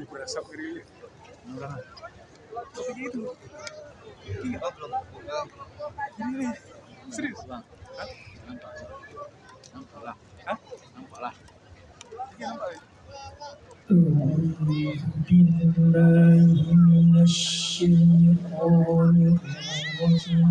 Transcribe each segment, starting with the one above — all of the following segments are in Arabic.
Berasap kiri. Tapi gitu. Iya. Ini serius bang. Nampak lah. Hah? Nampak lah. Billahi minasyaitonir rajim.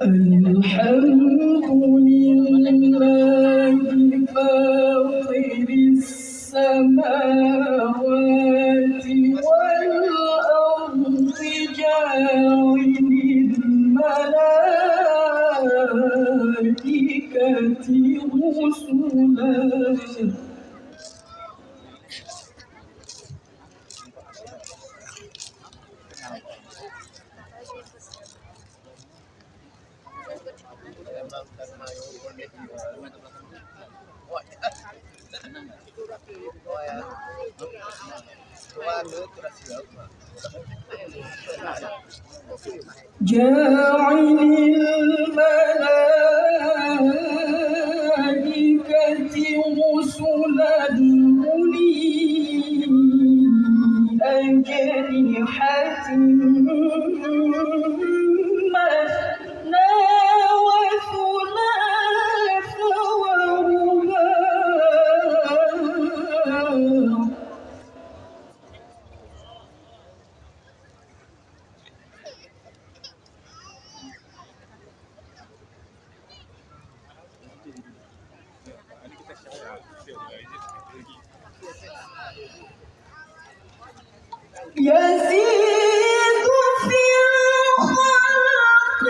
Alhamdulillahi fatiris samawati wal ardi ja'ilil malaikati rusulan. Ja'ilil malaikati rusulan uli ajnihatin masna wa thulatha wa ruba'. يزيد في الخلق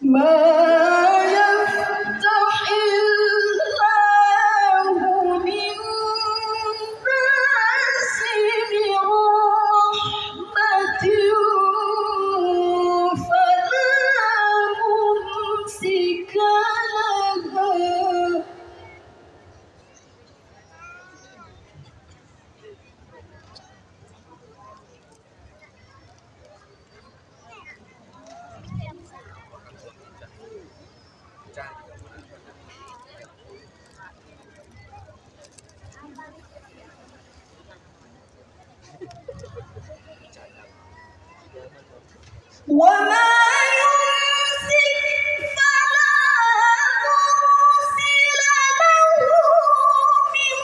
ما وما يمسك فلا مرسل له من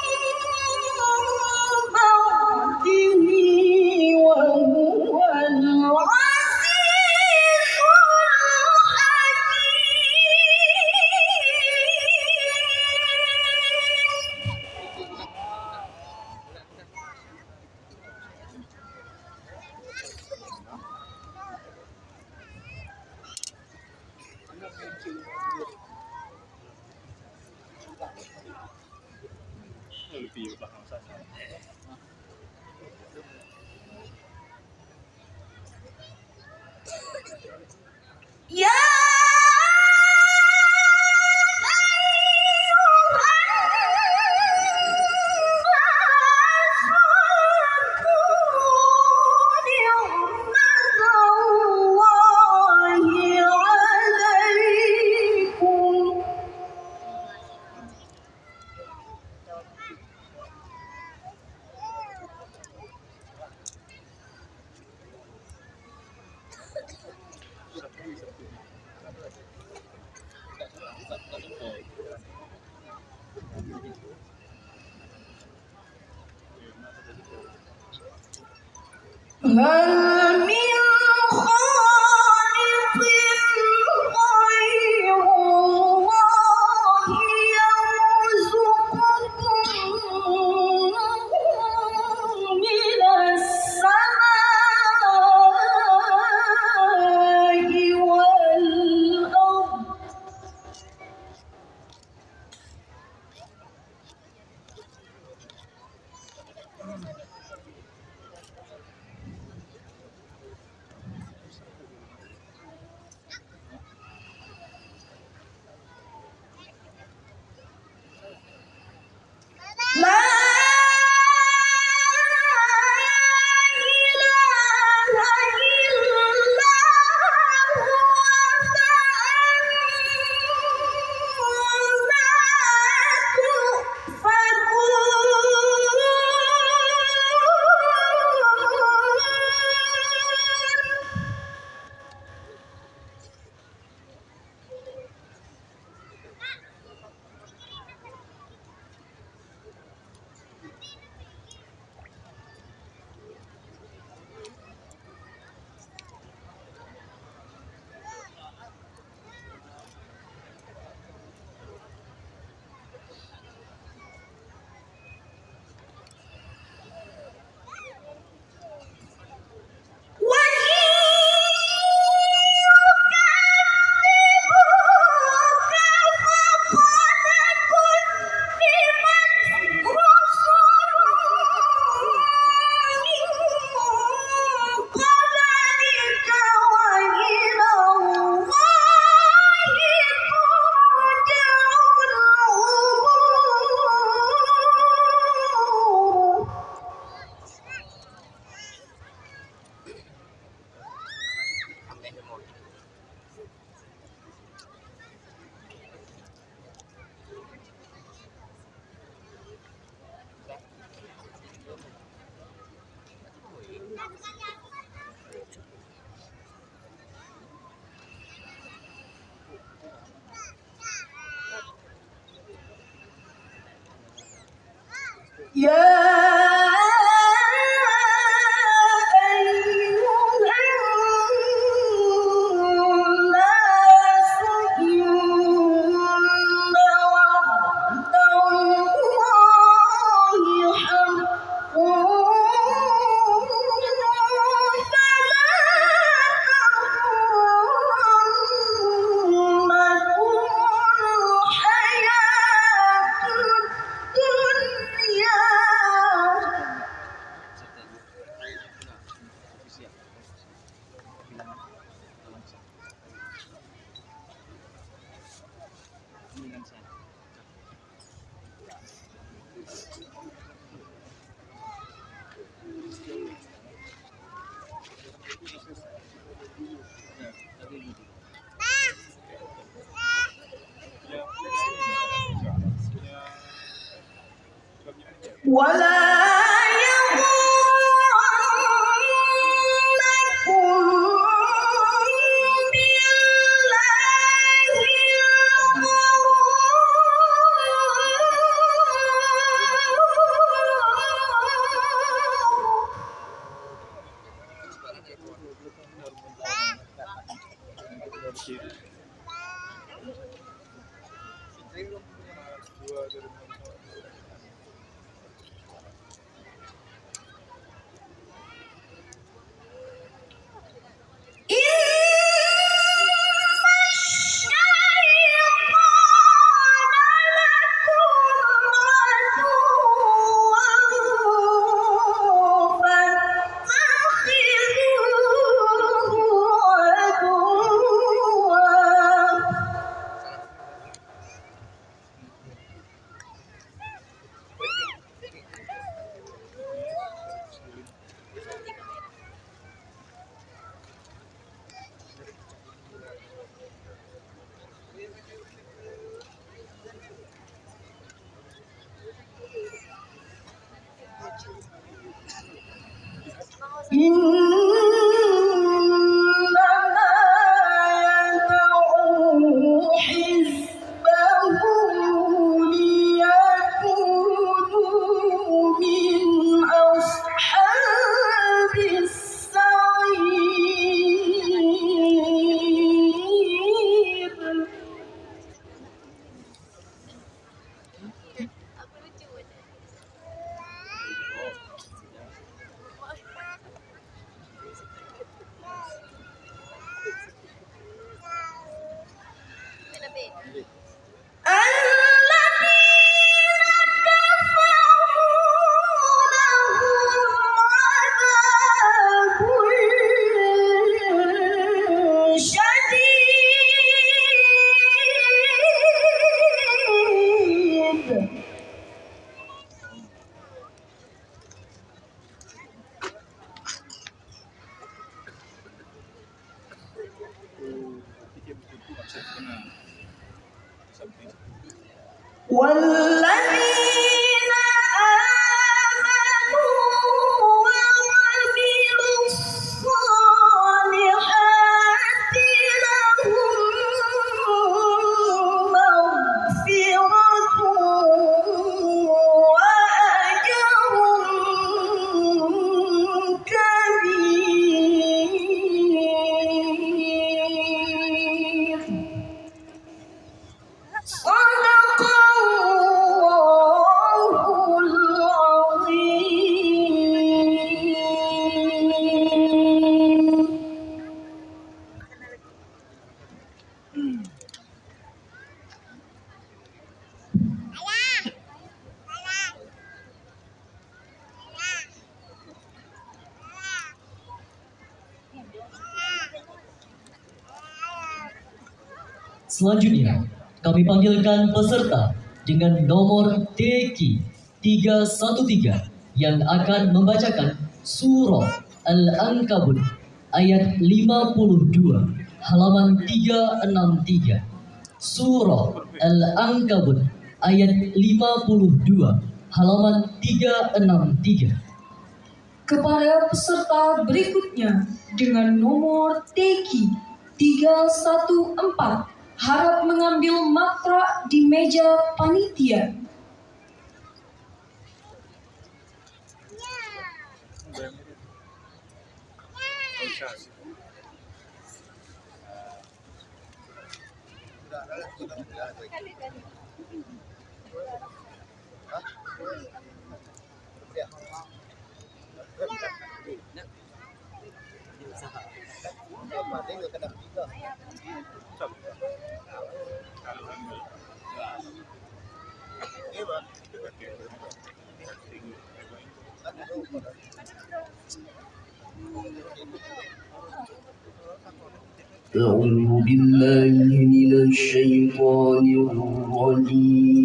بعده وهو العزيز الحكيم. Lebih belakang sana. Ya هل من خالق غير الله يرزقكم من السماء والأرض لا إله إلا هو فأنا يا أيها الناس إن وعد الله حق ولا يغرنكم بالله إنما يدعو حزبه ليكونوا من أصحاب السعير. والذين آمنوا وعملوا الصالحات لهم مغفرة وأجر كبير. صدق الله العظيم. Selanjutnya, kami panggilkan peserta dengan nomor TQ 313 yang akan membacakan surah Al-Ankabut ayat 52 halaman 363. Surah Al-Ankabut ayat 52 halaman 363. Kepada peserta berikutnya dengan nomor TQ 314 harap mengambil makra di meja panitia. أعوذ بالله من الشيطان الرجيم.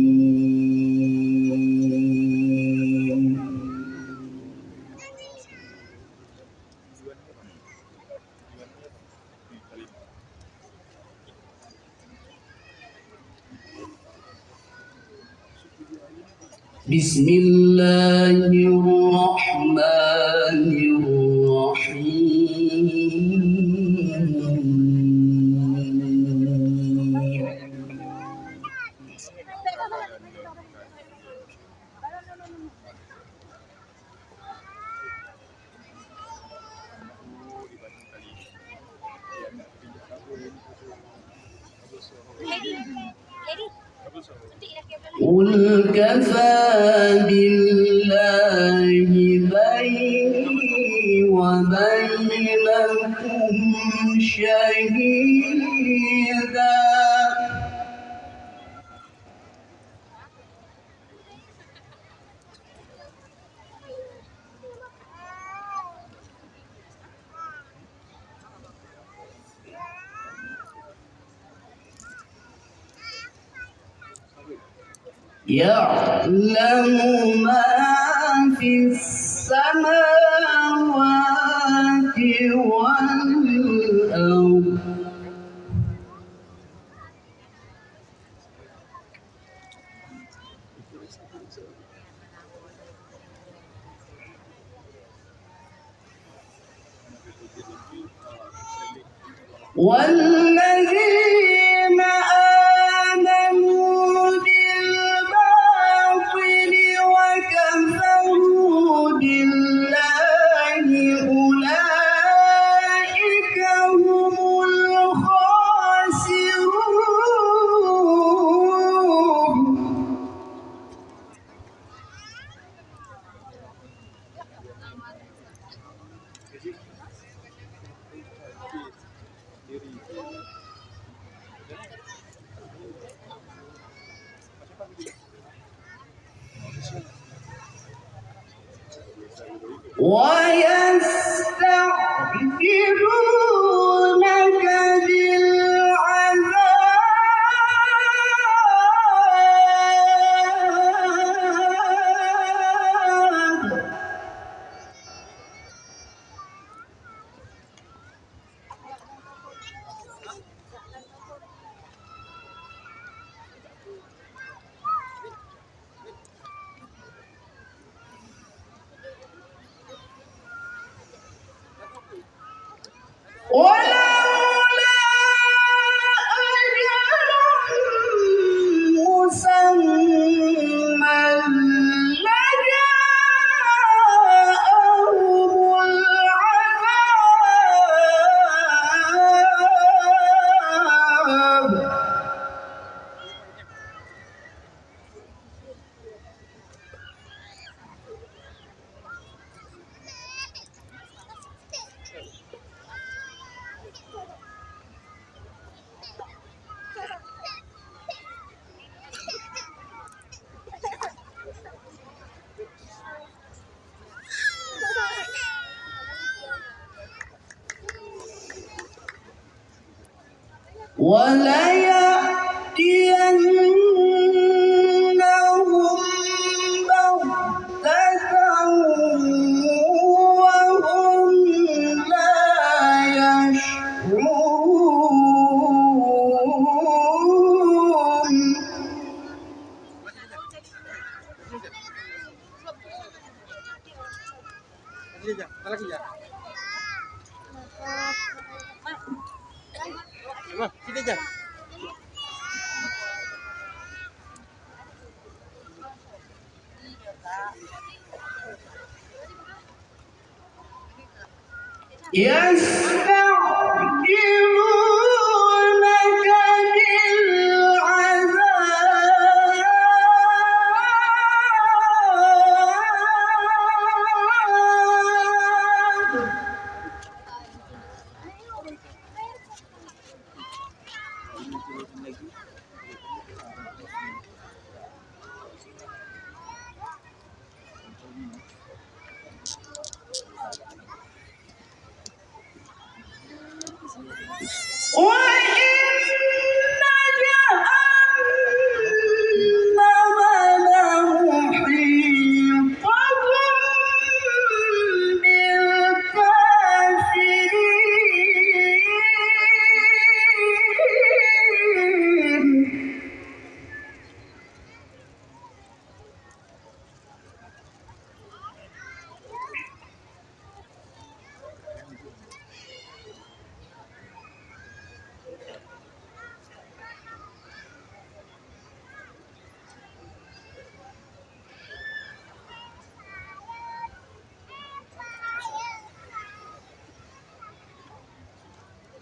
بسم الله الرحمن قل كفى بالله بيني وبينكم شهيدا يعلم ما في السماوات والأرض والذين آمنوا بالباطل وكفروا بالله أولئك هم الخاسرون. ويستعجلونك بالعذاب ولولا أجل مسمى لجاءهم العذاب. وليأتينهم بغتة وهم لا يشعرون. يستعجلونك بالعذاب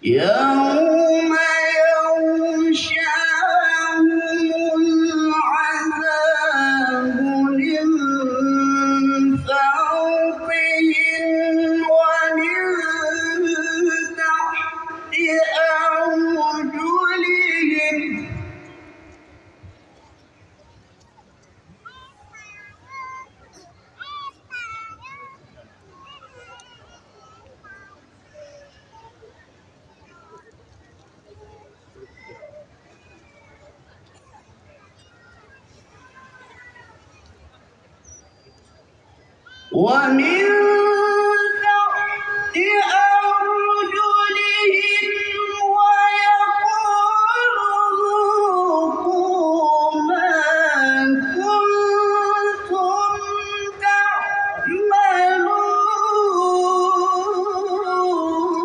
يوم يغشاهم العذاب من فوقهم ومن تحت أرجلهم ومن تحت أرجلهم ويقول ذوقوا ما كنتم تعملون.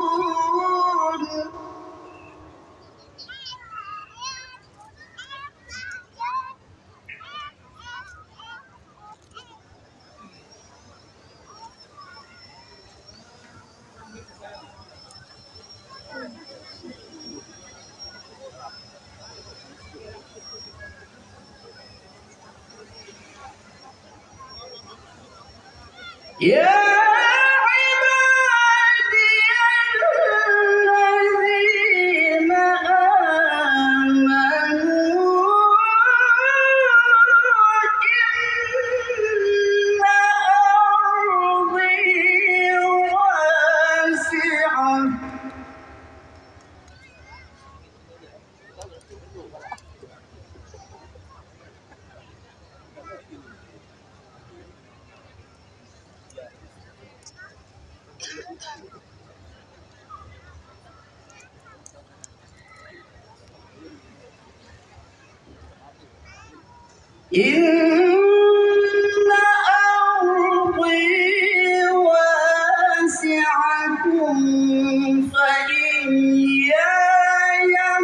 يا عبادي الذين آمنوا إن أرضي واسعة إن أرضي واسعة فإياي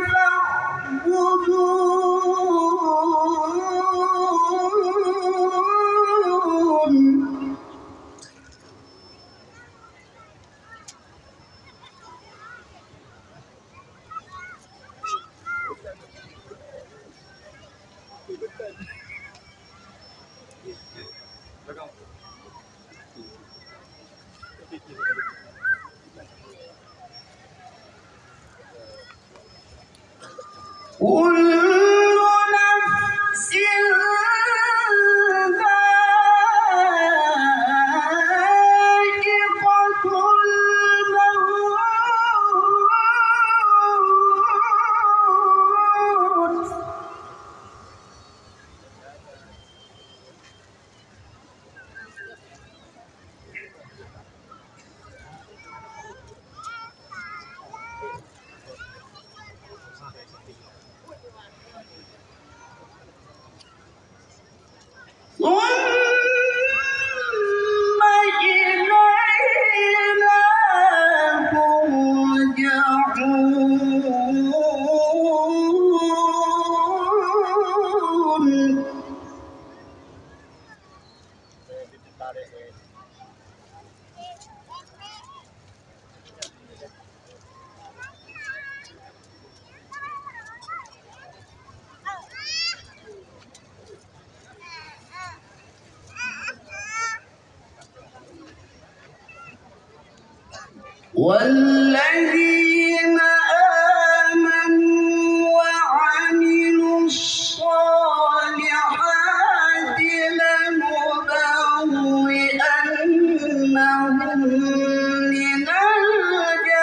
فاعبدون Belakang. كل نفس ذائقة الموت ثم إلينا ترجعون والذين آمنوا وعملوا الصالحات لنبوئنهم من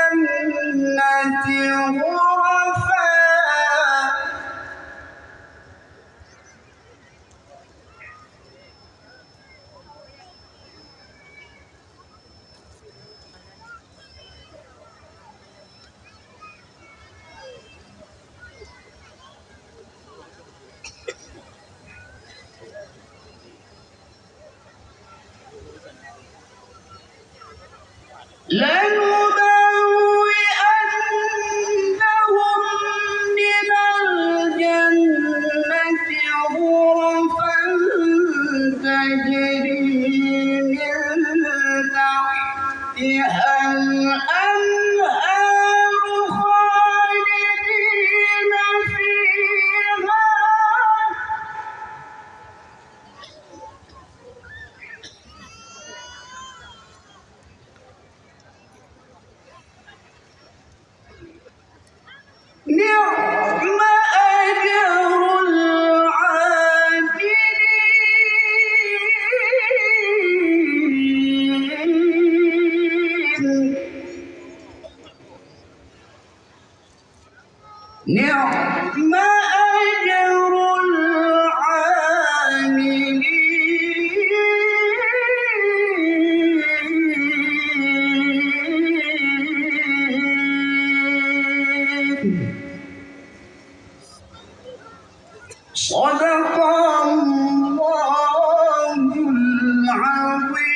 الجنة غرفا لنبوئنهم من الجنة غرفا تجري من تحتها الأنهار خالدين فيها نعم أجر العاملين نعم أجر العاملين صدق الله العظيم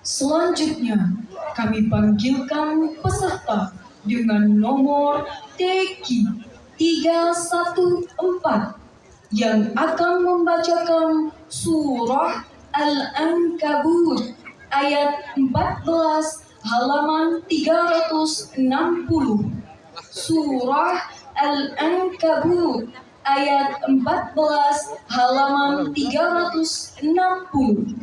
Selanjutnya, kami panggilkan peserta dengan nomor TQ 314 yang akan membacakan surah Al-Ankabut ayat 14 halaman 360. Surah Al-Ankabut ayat 14 halaman 360.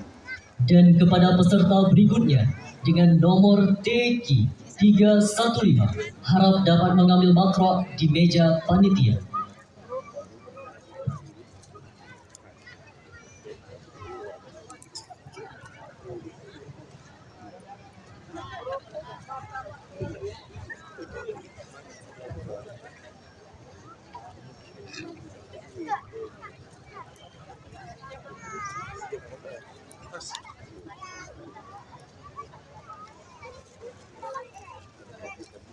Dan kepada peserta berikutnya dengan nomor TQ 315 harap dapat mengambil makro di meja panitia.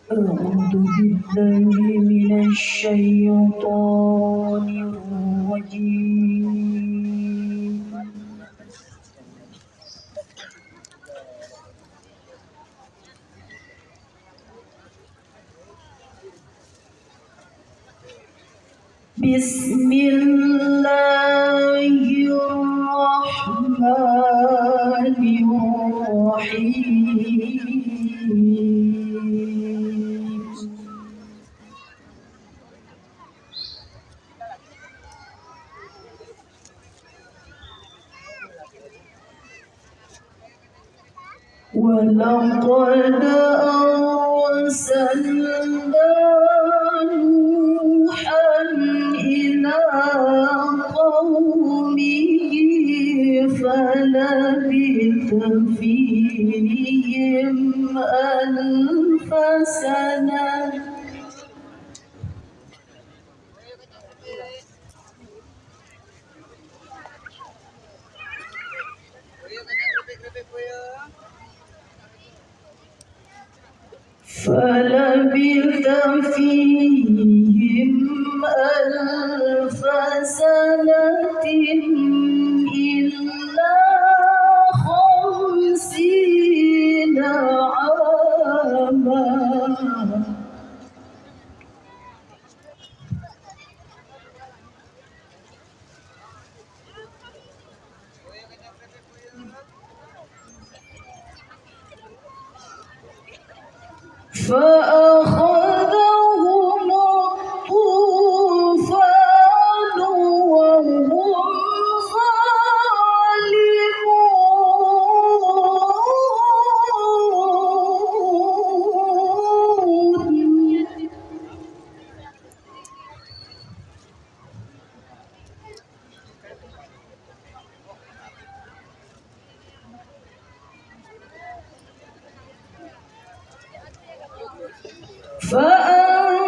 أعوذ بالله من الشيطان الرجيم بسم الله الرحمن الرحيم ولقد أرسلنا نوحا إلى قومه فلبث فيهم ألف سنة فلبث فيهم ألف سنة إلا 50 عاما فأخذهم الطوفان وهم ظالمون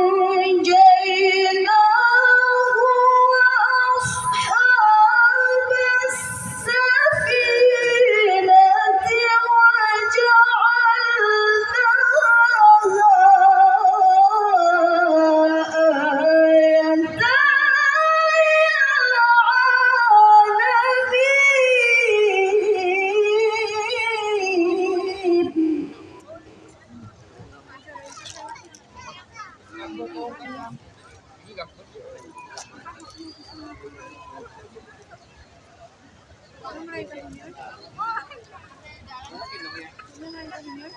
فأنجيناه وأصحاب السفينة وجعلناها آية للعالمين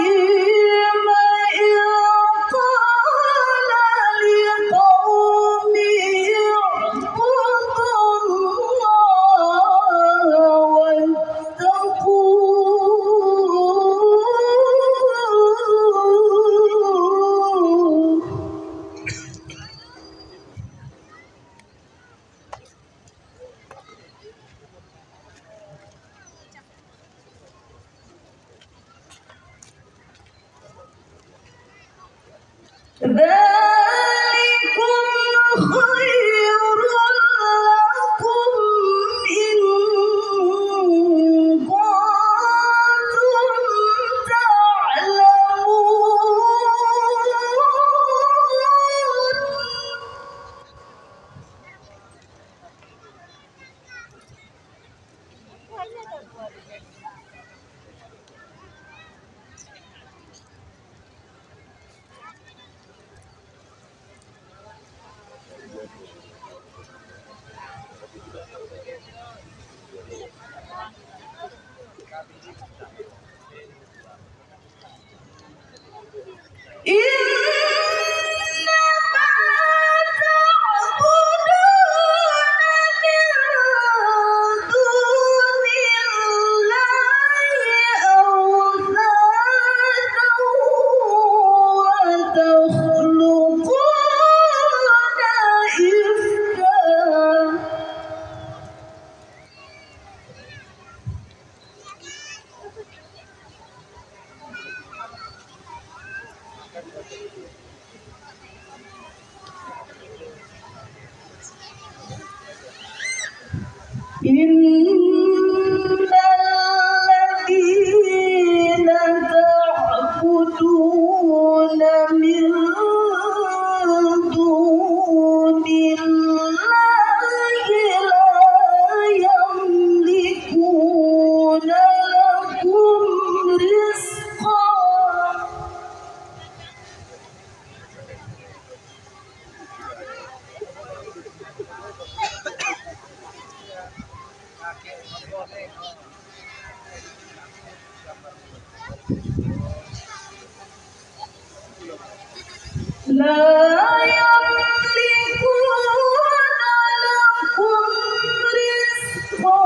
وإبراهيم إذ قال لقومه اعبدوا الله واتقوه ذلكم خير لكم إن كنتم تعلمون إن الذين تعبدون من دون الله لا يملكون لكم رزقا لا يملكون لكم رزقا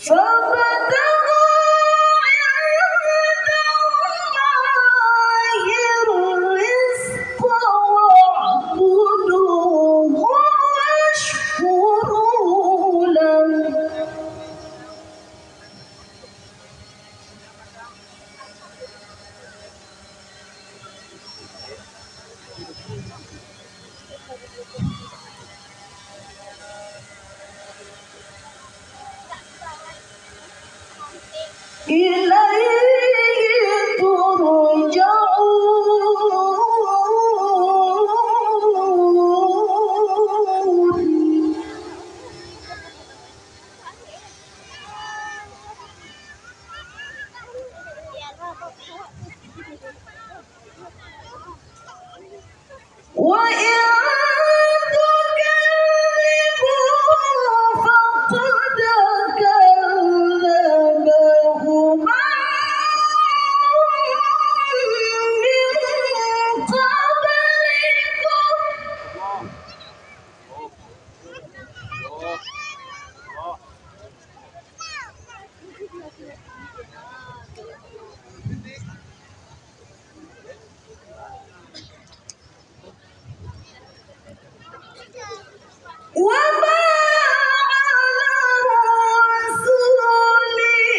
فابتغوا عند الله الرزق واعبدوه واشكروا له إليه ترجعون وإن تكذبوا فقد كذب أمم من قبلكم وما على الرسول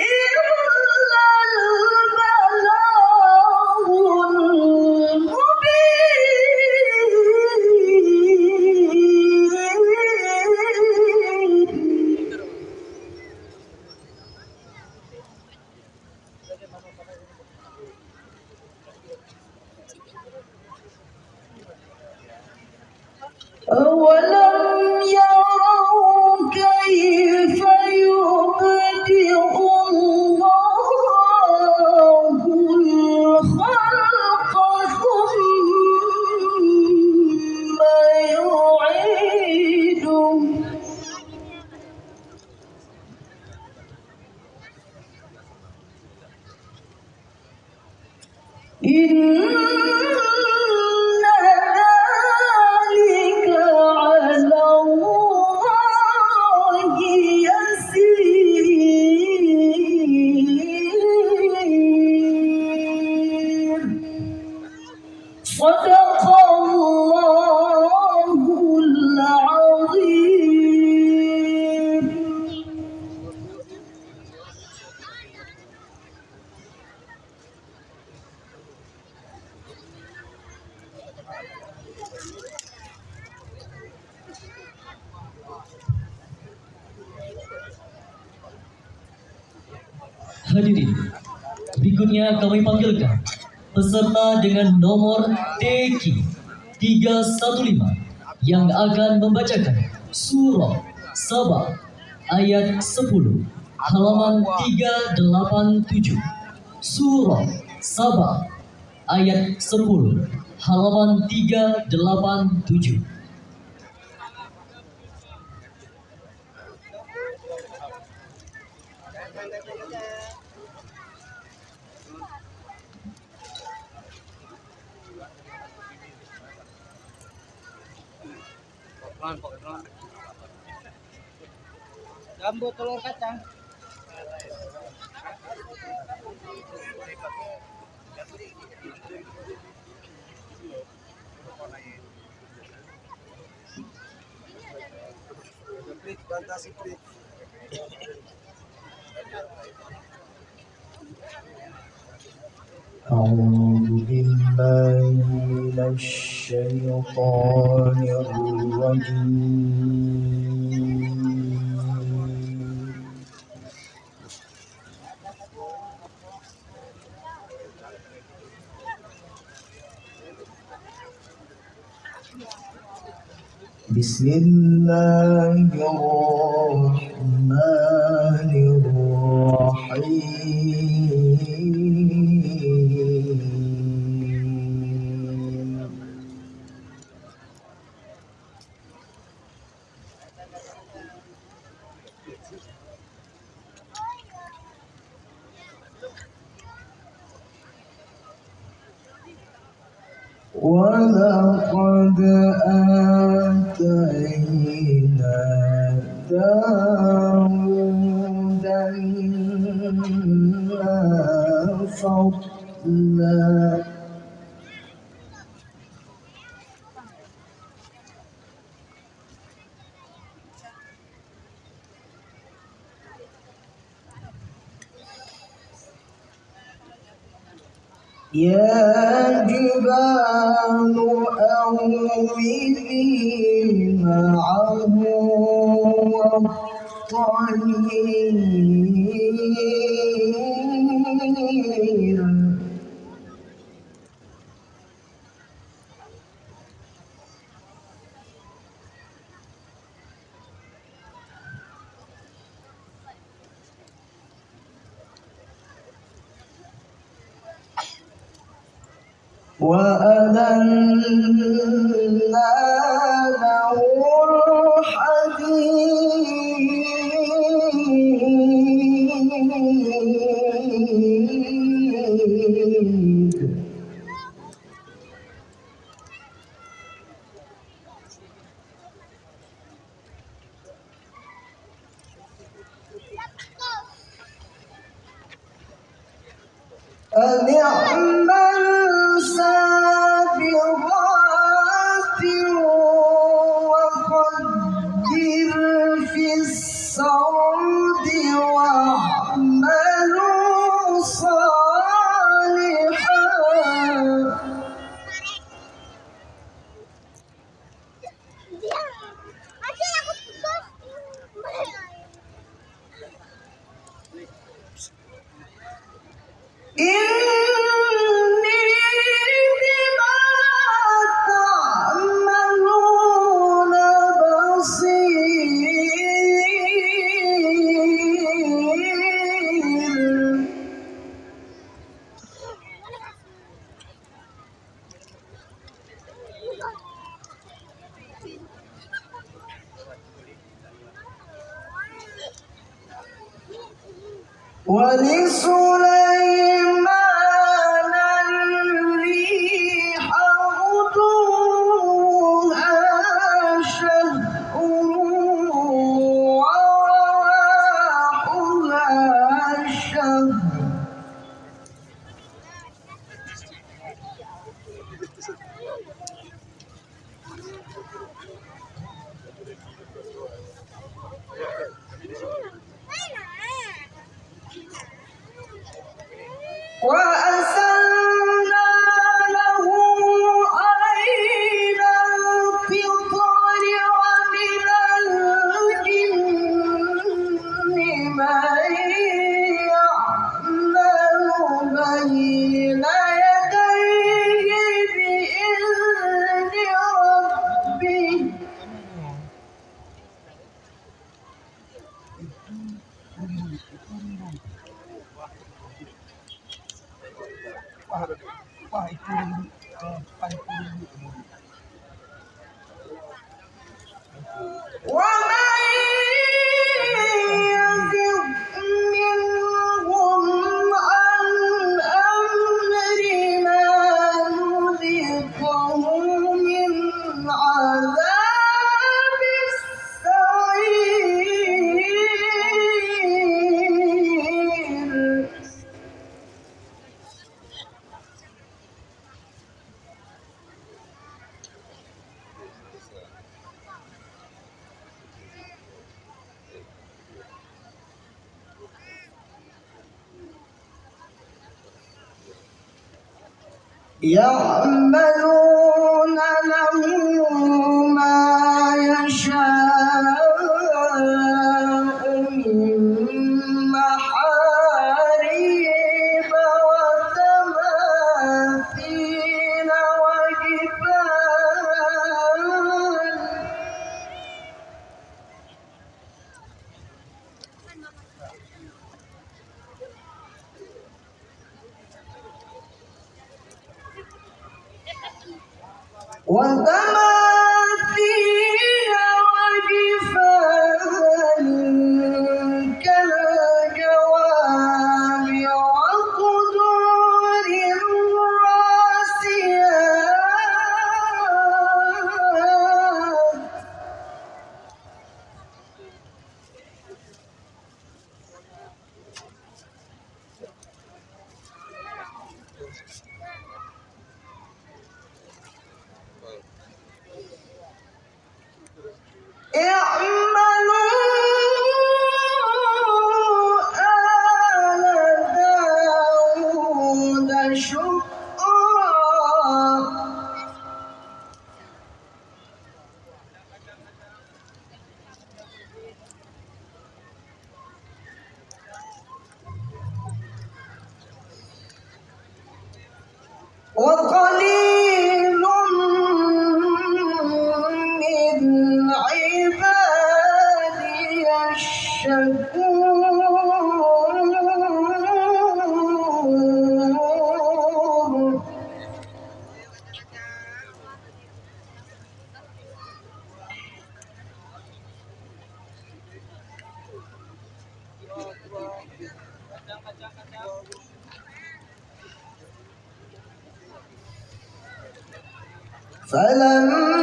إلا البلاغ المبين أولم يروا كيف يبدئ الله الخلق ثم يعيده إن ذلك على الله يسير صدق الله العظيم. Hadirin, berikutnya kami panggilkan peserta dengan nomor TQ 315 yang akan membacakan surah Sabah ayat 10 halaman 387. Surah Sabah ayat 10 halaman 387. Jambu telur kacang. Fantasi prik. أعوذ بالله من الشيطان الرجيم بسم الله الرحمن الرحيم ولقد آتينا داود منا فضلا يا جبال أوبي معه والطير وألنا له الحديد أن اعمل سابغات وقدر في السرد واعملوا صالحا إني بما تعملون بصير ولسليمان الريح غدوها شهر ورواحها شهر وأسلنا له عين القطر ومن الجن من يعمل بين يديه بإذن ربه يعملون له ما يشاء من محاريب وتماثيل وجفان كالجواب وقدور الراسيات اعملوا آل داود شكرا وقليل من عبادي الشكور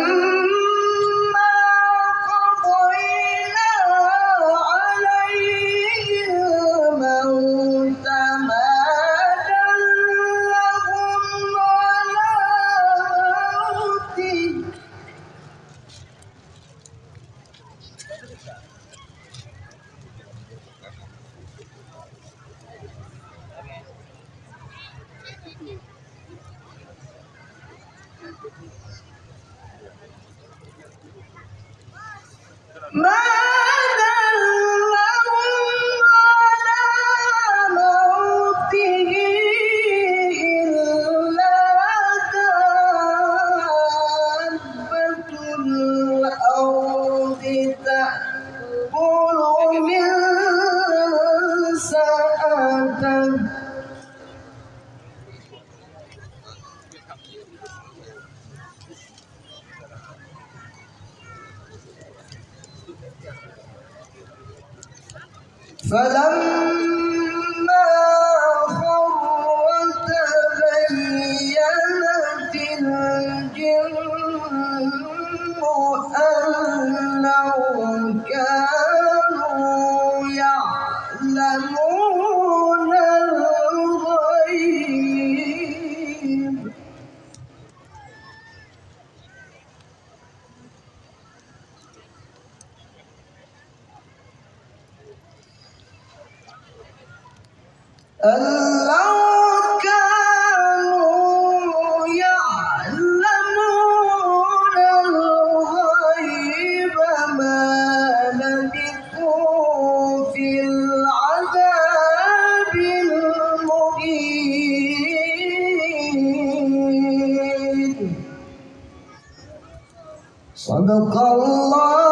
فلما قضينا عليه الموت ما دلهم على موته ما دلهم على موته إلا دابة الأرض تأكل من سأته فلما خر تبينت الجن أن لو كانوا يعلمون الغيب أن لو كانوا يعلمون الغيب ما لبثوا في العذاب المهين صدق الله